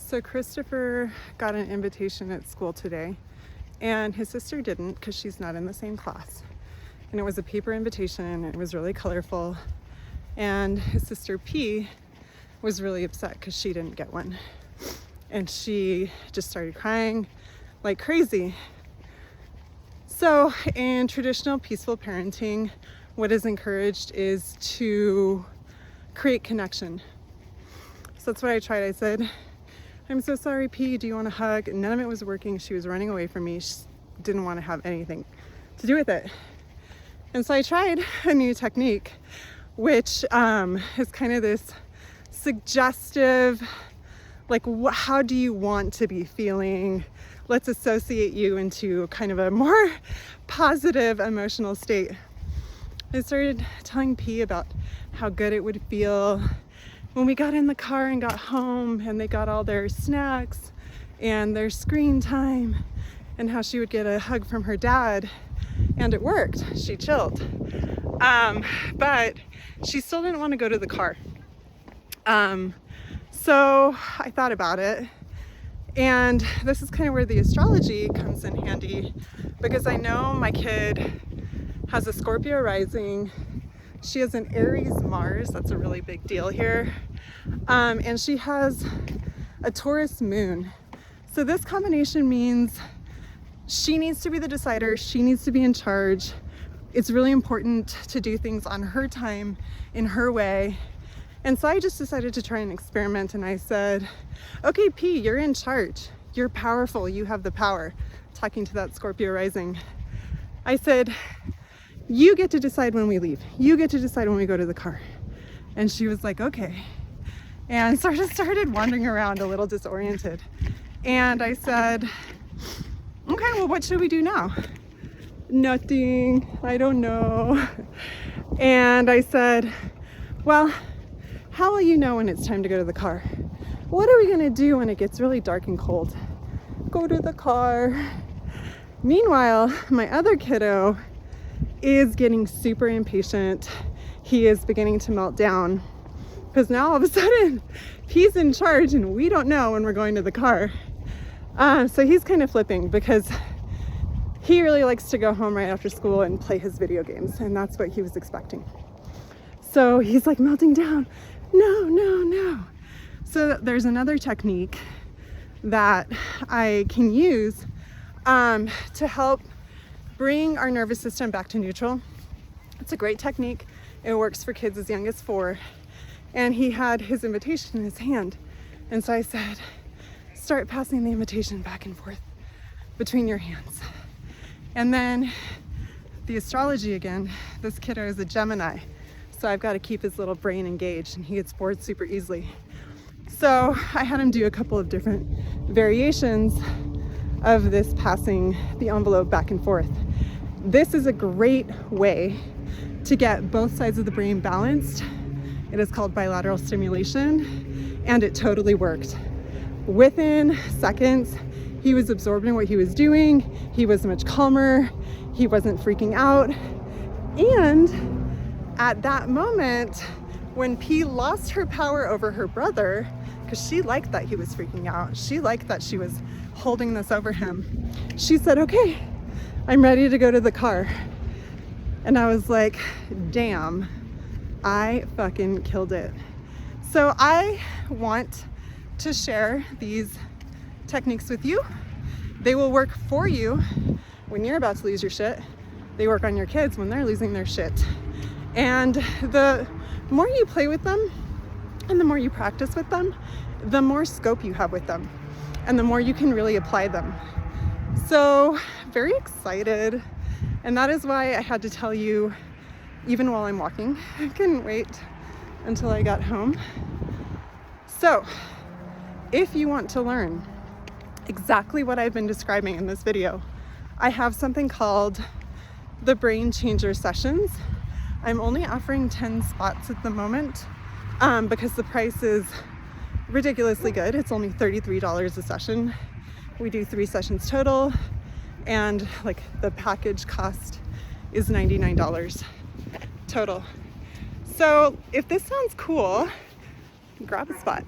So Christopher got an invitation at school today, and his sister didn't because she's not in the same class. And it was a paper invitation, and it was really colorful. And his sister P was really upset because she didn't get one. And she just started crying like crazy. So in traditional peaceful parenting, what is encouraged is to create connection. So that's what I tried. I said, "I'm so sorry, P, do you want a hug?" And none of it was working. She was running away from me. She didn't want to have anything to do with it. And so I tried a new technique, which is kind of this suggestive, like, how do you want to be feeling? Let's associate you into kind of a more positive emotional state. I started telling P about how good it would feel when we got in the car and got home and they got all their snacks and their screen time, and how she would get a hug from her dad. And it worked. She chilled. But she still didn't want to go to the car. So I thought about it. And this is kind of where the astrology comes in handy, because I know my kid has a Scorpio rising. She has an Aries Mars. That's a really big deal here. And she has a Taurus moon. So this combination means she needs to be the decider. She needs to be in charge. It's really important to do things on her time, in her way. And so I just decided to try an experiment, and I said, "Okay, P, you're in charge. You're powerful. You have the power." Talking to that Scorpio rising. I said, "You get to decide when we leave. You get to decide when we go to the car." And she was like, "Okay." And sort of started wandering around a little disoriented. And I said, "Okay, well, what should we do now?" "Nothing. I don't know." And I said, "Well, how will you know when it's time to go to the car? What are we gonna do when it gets really dark and cold?" "Go to the car." Meanwhile, my other kiddo is getting super impatient. He is beginning to melt down because now all of a sudden he's in charge and we don't know when we're going to the car. So he's kind of flipping because he really likes to go home right after school and play his video games, and that's what he was expecting. So he's like melting down. No, no, no. So there's another technique that I can use to help bring our nervous system back to neutral. It's a great technique. It works for kids as young as 4. And he had his invitation in his hand. And so I said, start passing the invitation back and forth between your hands. And then the astrology again, this kiddo is a Gemini. So I've got to keep his little brain engaged, and he gets bored super easily. So I had him do a couple of different variations of this passing the envelope back and forth. This is a great way to get both sides of the brain balanced. It is called bilateral stimulation, and it totally worked. Within seconds, he was absorbing what he was doing. He was much calmer. He wasn't freaking out. And at that moment, when P lost her power over her brother, because she liked that he was freaking out, she liked that she was holding this over him, she said, "Okay, I'm ready to go to the car." And I was like, damn, I fucking killed it. So I want to share these techniques with you. They will work for you when you're about to lose your shit. They work on your kids when they're losing their shit. And the more you play with them and the more you practice with them, the more scope you have with them and the more you can really apply them. So very excited. And that is why I had to tell you, even while I'm walking. I couldn't wait until I got home. So if you want to learn exactly what I've been describing in this video, I have something called the Brain Changer Sessions. I'm only offering 10 spots at the moment because the price is ridiculously good. It's only $33 a session. We do 3 sessions total, and like the package cost is $99 total. So if this sounds cool, grab a spot.